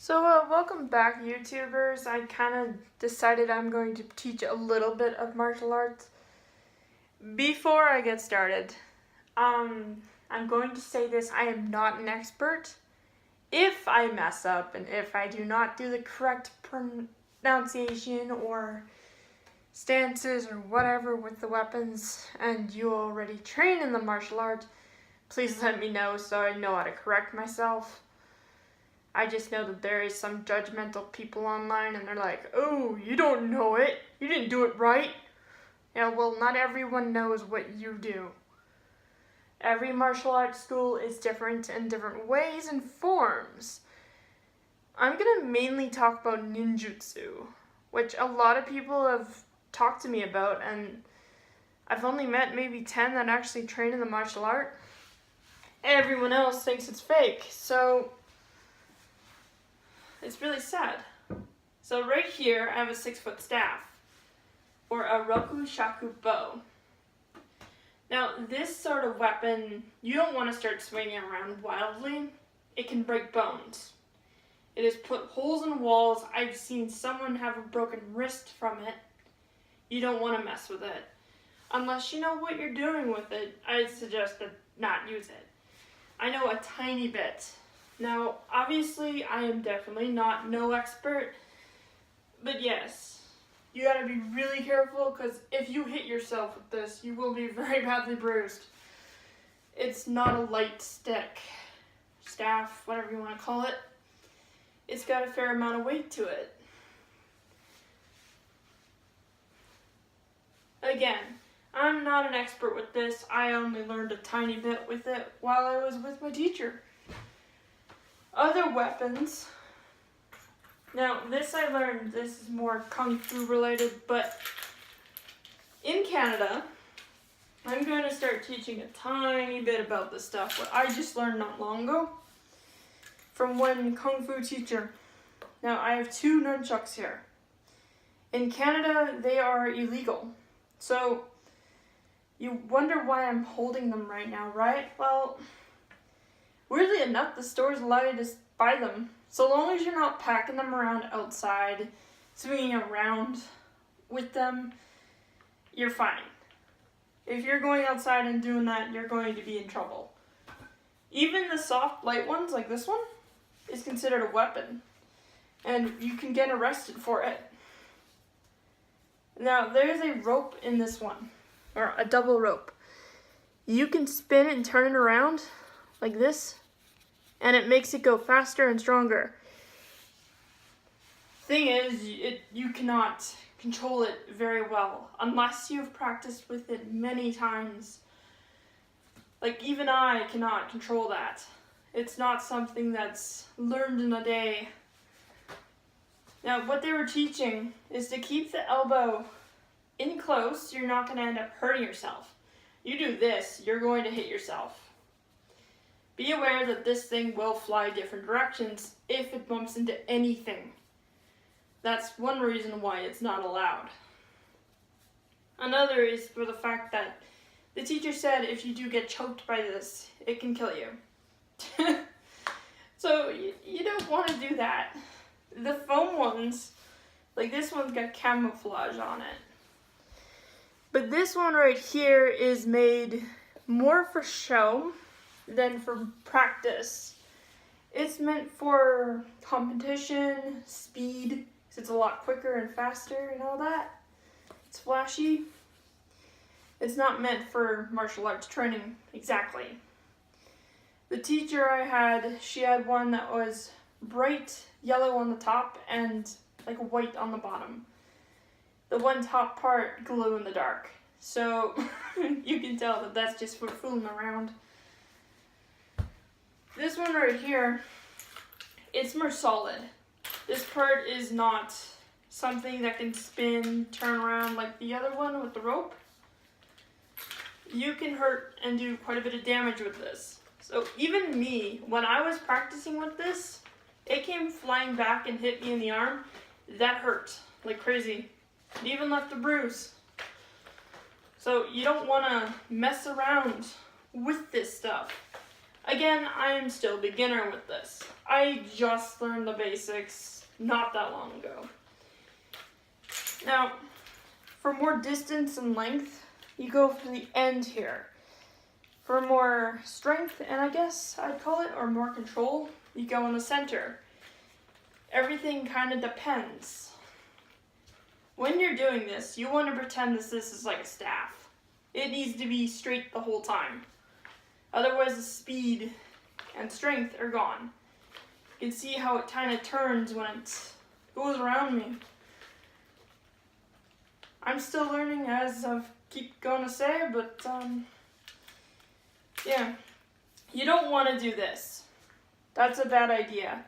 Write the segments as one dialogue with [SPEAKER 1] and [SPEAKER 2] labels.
[SPEAKER 1] Welcome back, YouTubers. I kind of decided I'm going to teach a little bit of martial arts. Before I get started, I'm going to say this, I am not an expert. If I mess up and if I do not do the correct pronunciation or stances or whatever with the weapons and you already train in the martial art, please let me know so I know how to correct myself. I just know that there is some judgmental people online and they're like, oh, you don't know it. You didn't do it right. Yeah, well, not everyone knows what you do. Every martial arts school is different in different ways and forms. I'm going to mainly talk about ninjutsu, which a lot of people have talked to me about, and I've only met maybe 10 that actually train in the martial art. Everyone else thinks it's fake, so it's really sad. So right here, I have a 6-foot staff, or a roku shaku bow. Now, this sort of weapon, you don't want to start swinging around wildly. It can break bones. It has put holes in walls. I've seen someone have a broken wrist from it. You don't want to mess with it. Unless you know what you're doing with it, I suggest to not use it. I know a tiny bit. Now, obviously, I am definitely no expert, but yes, you gotta be really careful because if you hit yourself with this, you will be very badly bruised. It's not a light stick, staff, whatever you want to call it. It's got a fair amount of weight to it. Again, I'm not an expert with this. I only learned a tiny bit with it while I was with my teacher. Other weapons. Now, this I learned, this is more Kung Fu related, but in Canada, I'm going to start teaching a tiny bit about this stuff, what I just learned not long ago from one Kung Fu teacher. Now, I have 2 nunchucks here. In Canada, they are illegal. So, you wonder why I'm holding them right now, right? Well, weirdly enough, the stores allow you to buy them. So long as you're not packing them around outside, swinging around with them, you're fine. If you're going outside and doing that, you're going to be in trouble. Even the soft, light ones, like this one, is considered a weapon. And you can get arrested for it. Now, there's a rope in this one, or a double rope. You can spin it and turn it around like this, and it makes it go faster and stronger. Thing is, you cannot control it very well unless you've practiced with it many times. Like, even I cannot control that. It's not something that's learned in a day. Now, what they were teaching is to keep the elbow in close, so you're not going to end up hurting yourself. You do this, you're going to hit yourself. Be aware that this thing will fly different directions if it bumps into anything. That's one reason why it's not allowed. Another is for the fact that the teacher said if you do get choked by this, it can kill you. So you don't want to do that. The foam ones, like this one's got camouflage on it. But this one right here is made more for show than for practice. It's meant for competition, speed, because it's a lot quicker and faster and all that. It's flashy. It's not meant for martial arts training, exactly. The teacher I had, she had one that was bright yellow on the top and like white on the bottom. The one top part glow in the dark. So you can tell that that's just for fooling around. This one right here, it's more solid. This part is not something that can spin, turn around like the other one with the rope. You can hurt and do quite a bit of damage with this. So even me, when I was practicing with this, it came flying back and hit me in the arm. That hurt like crazy. It even left a bruise. So you don't want to mess around with this stuff. Again, I am still beginner with this. I just learned the basics not that long ago. Now, for more distance and length, you go for the end here. For more strength, and I guess I'd call it, or more control, you go in the center. Everything kind of depends. When you're doing this, you want to pretend this is like a staff. It needs to be straight the whole time. Otherwise, the speed and strength are gone. You can see how it kind of turns when it goes around me. I'm still learning, as I keep going to say, but yeah. You don't want to do this. That's a bad idea.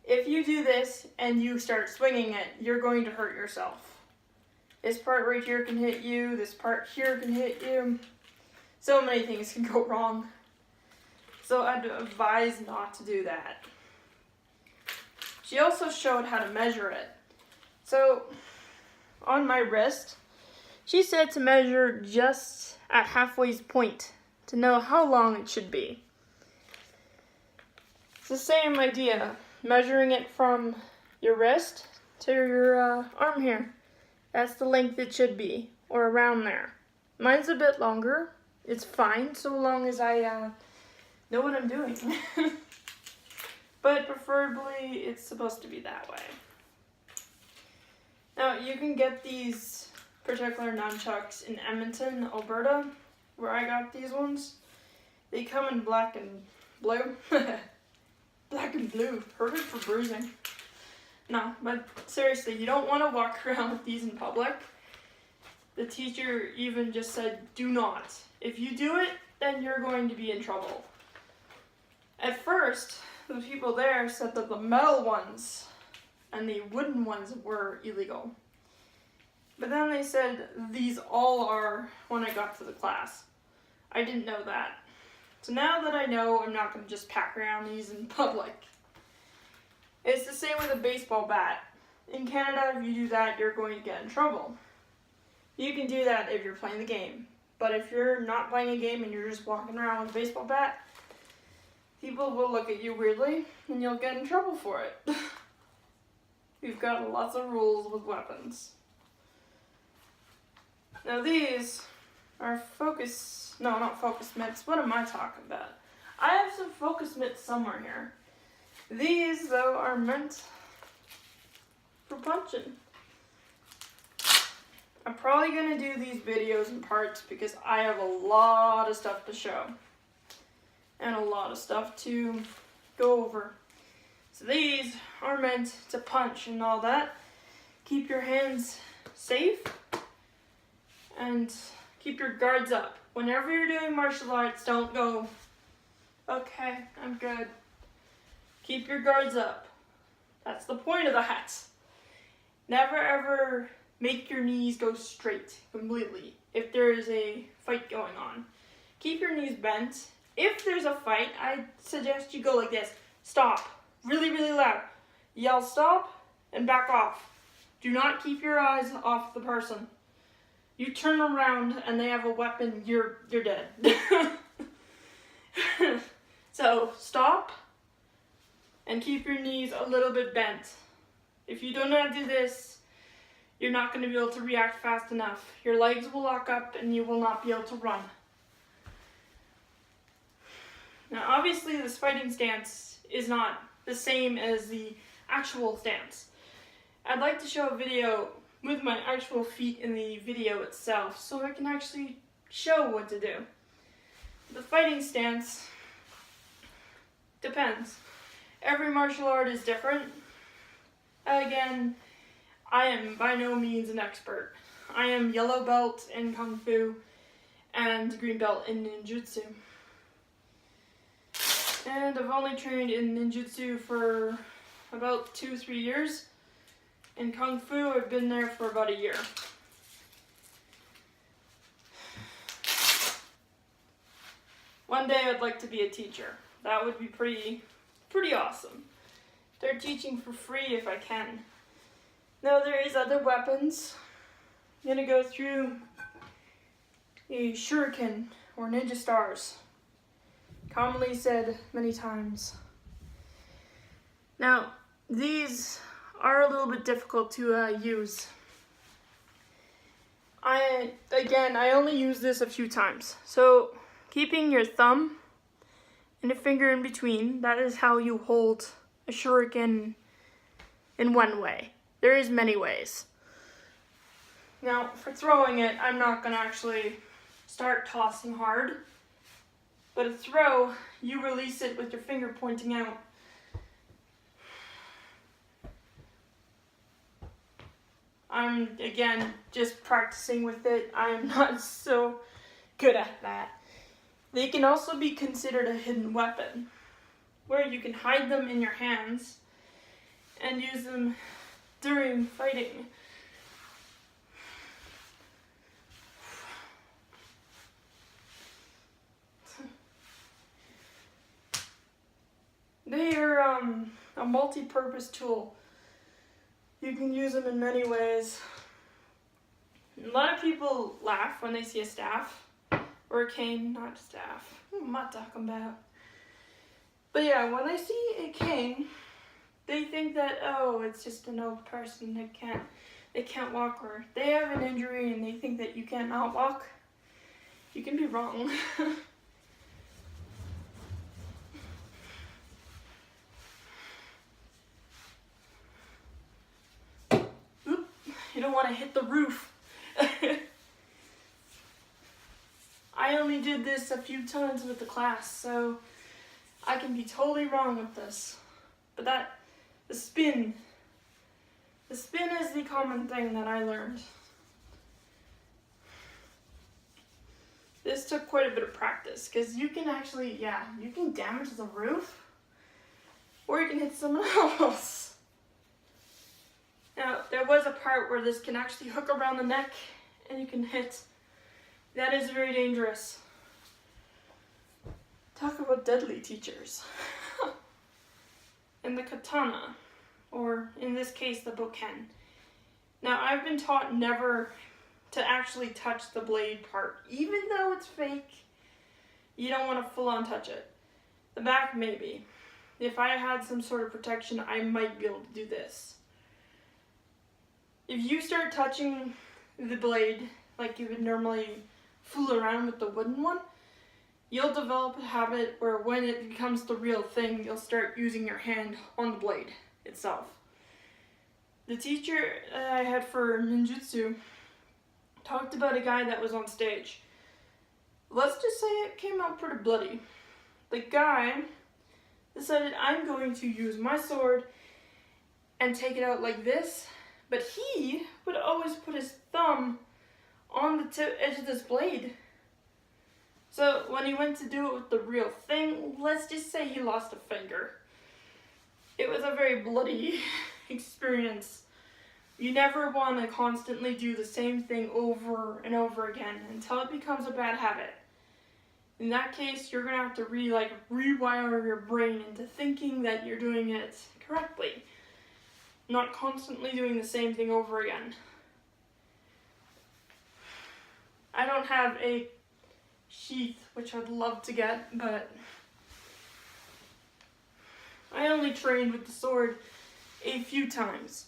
[SPEAKER 1] If you do this and you start swinging it, you're going to hurt yourself. This part right here can hit you, this part here can hit you. So many things can go wrong. So I'd advise not to do that. She also showed how to measure it. So on my wrist, she said to measure just at halfway's point to know how long it should be. It's the same idea, measuring it from your wrist to your arm here. That's the length it should be, or around there. Mine's a bit longer. It's fine, so long as I know what I'm doing. But preferably, it's supposed to be that way. Now, you can get these particular nunchucks in Edmonton, Alberta, where I got these ones. They come in black and blue. Black and blue, perfect for bruising. No, but seriously, you don't want to walk around with these in public. The teacher even just said, do not. If you do it, then you're going to be in trouble. At first, the people there said that the metal ones and the wooden ones were illegal. But then they said these all are when I got to the class. I didn't know that. So now that I know, I'm not going to just pack around these in public. It's the same with a baseball bat. In Canada, if you do that, you're going to get in trouble. You can do that if you're playing the game. But if you're not playing a game and you're just walking around with a baseball bat, people will look at you weirdly and you'll get in trouble for it. We've got lots of rules with weapons. Now these are not focus mitts. What am I talking about? I have some focus mitts somewhere here. These, though, are meant for punching. I'm probably going to do these videos in parts because I have a lot of stuff to show. And a lot of stuff to go over. So these are meant to punch and all that. Keep your hands safe. And keep your guards up. Whenever you're doing martial arts, don't go, okay, I'm good. Keep your guards up. That's the point of that. Never ever make your knees go straight completely if there is a fight going on. Keep your knees bent. If there's a fight, I suggest you go like this. Stop. Really, really loud. Yell stop and back off. Do not keep your eyes off the person. You turn around and they have a weapon, you're dead. So stop and keep your knees a little bit bent. If you don't know how to do this, you're not going to be able to react fast enough. Your legs will lock up and you will not be able to run. Now obviously this fighting stance is not the same as the actual stance. I'd like to show a video with my actual feet in the video itself so I can actually show what to do. The fighting stance depends. Every martial art is different. Again, I am by no means an expert. I am yellow belt in Kung Fu and green belt in Ninjutsu. And I've only trained in Ninjutsu for about 2-3 years. In Kung Fu, I've been there for about a year. One day I'd like to be a teacher. That would be pretty awesome. Start teaching for free if I can. Now there is other weapons. I'm gonna go through the shuriken or ninja stars. commonly said many times. Now, these are a little bit difficult to use. I only use this a few times. So, keeping your thumb and a finger in between, that is how you hold a shuriken in one way. There is many ways. Now, for throwing it, I'm not going to actually start tossing hard. But a throw, you release it with your finger pointing out. I'm, again, just practicing with it. I am not so good at that. They can also be considered a hidden weapon, where you can hide them in your hands and use them during fighting. They are a multi-purpose tool. You can use them in many ways. A lot of people laugh when they see a staff, or a cane, not a staff. What am I talking about? But yeah, when they see a cane, they think that, oh, it's just an old person that can't walk, or they have an injury and they think that you cannot walk. You can be wrong. You don't want to hit the roof. I only did this a few times with the class, so I can be totally wrong with this. But the spin is the common thing that I learned. This took quite a bit of practice, because you can actually, you can damage the roof, or you can hit someone else. Now, there was a part where this can actually hook around the neck and you can hit. That is very dangerous. Talk about deadly teachers. And the katana, or in this case, the bokken. Now, I've been taught never to actually touch the blade part. Even though it's fake, you don't want to full on touch it. The back, maybe. If I had some sort of protection, I might be able to do this. If you start touching the blade like you would normally fool around with the wooden one, you'll develop a habit where when it becomes the real thing, you'll start using your hand on the blade itself. The teacher I had for Ninjutsu talked about a guy that was on stage. Let's just say it came out pretty bloody. The guy decided, I'm going to use my sword and take it out like this. But he would always put his thumb on the edge of this blade. So when he went to do it with the real thing, let's just say he lost a finger. It was a very bloody experience. You never want to constantly do the same thing over and over again until it becomes a bad habit. In that case, you're going to have to rewire your brain into thinking that you're doing it correctly. Not constantly doing the same thing over again. I don't have a sheath, which I'd love to get, but I only trained with the sword a few times.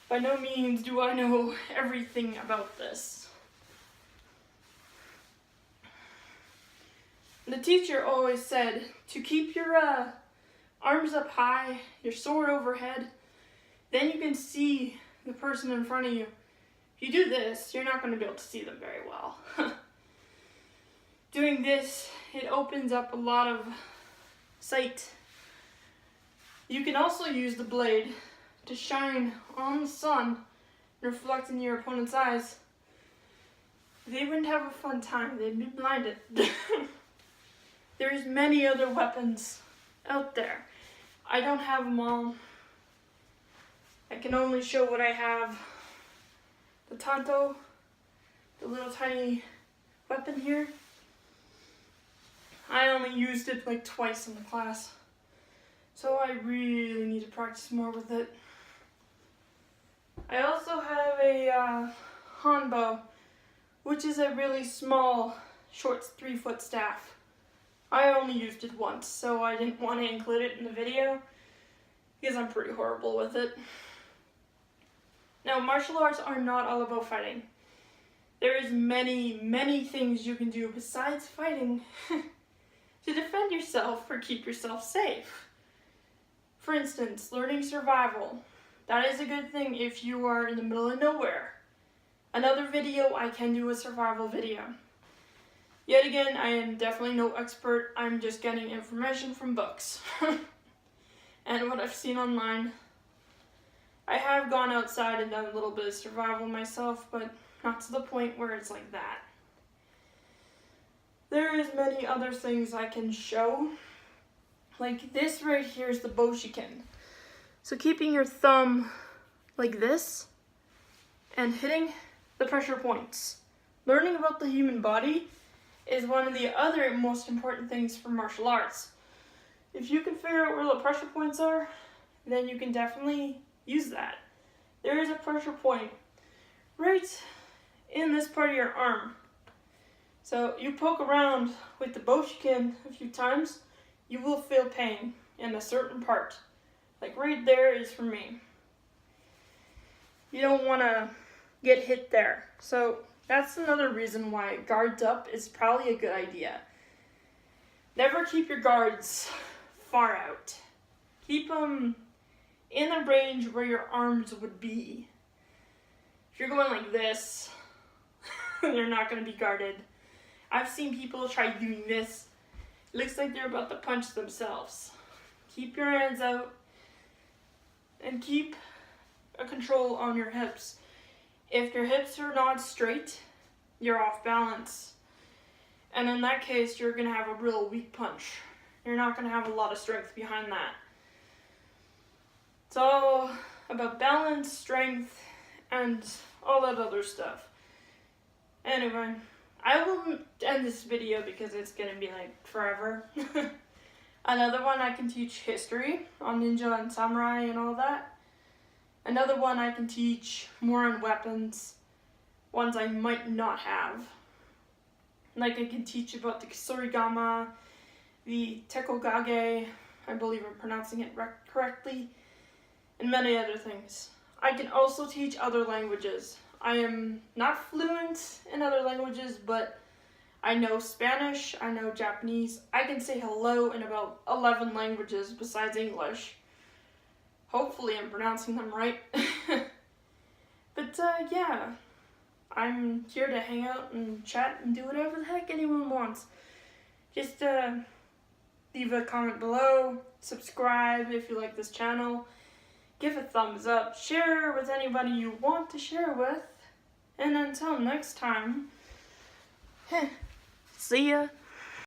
[SPEAKER 1] By no means do I know everything about this. The teacher always said to keep your arms up high, your sword overhead. Then you can see the person in front of you. If you do this, you're not going to be able to see them very well. Doing this, it opens up a lot of sight. You can also use the blade to shine on the sun and reflect in your opponent's eyes. They wouldn't have a fun time. They'd be blinded. There's many other weapons out there. I don't have them all. I can only show what I have. The tanto, the little tiny weapon here. I only used it like twice in the class. So I really need to practice more with it. I also have a hanbo, which is a really small, short 3-foot staff. I only used it once, so I didn't want to include it in the video because I'm pretty horrible with it. Now, martial arts are not all about fighting. There is many things you can do besides fighting to defend yourself or keep yourself safe. For instance, learning survival. That is a good thing if you are in the middle of nowhere. Another video, I can do a survival video. Yet again, I am definitely no expert. I'm just getting information from books and what I've seen online. I have gone outside and done a little bit of survival myself, but not to the point where it's like that. There is many other things I can show. Like this right here is the Boshiken. So keeping your thumb like this and hitting the pressure points. Learning about the human body is one of the other most important things for martial arts. If you can figure out where the pressure points are, then you can definitely use that. There is a pressure point right in this part of your arm. So you poke around with the Boshiken a few times, you will feel pain in a certain part. Like right there is for me. You don't want to get hit there. So that's another reason why guards up is probably a good idea. Never keep your guards far out. Keep them in the range where your arms would be. If you're going like this, they're not going to be guarded. I've seen people try doing this. It looks like they're about to punch themselves. Keep your hands out and keep a control on your hips. If your hips are not straight, you're off balance. And in that case, you're going to have a real weak punch. You're not going to have a lot of strength behind that. It's all about balance, strength, and all that other stuff. Anyway, I will end this video because it's going to be like forever. Another one, I can teach history on ninja and samurai and all that. Another one, I can teach more on weapons, ones I might not have. Like I can teach about the Kisorigama, the Tekogage, I believe I'm pronouncing it correctly, and many other things. I can also teach other languages. I am not fluent in other languages, but I know Spanish, I know Japanese. I can say hello in about 11 languages besides English. Hopefully I'm pronouncing them right. But yeah, I'm here to hang out and chat and do whatever the heck anyone wants. Just leave a comment below, subscribe if you like this channel, give a thumbs up, share with anybody you want to share with, and until next time, see ya.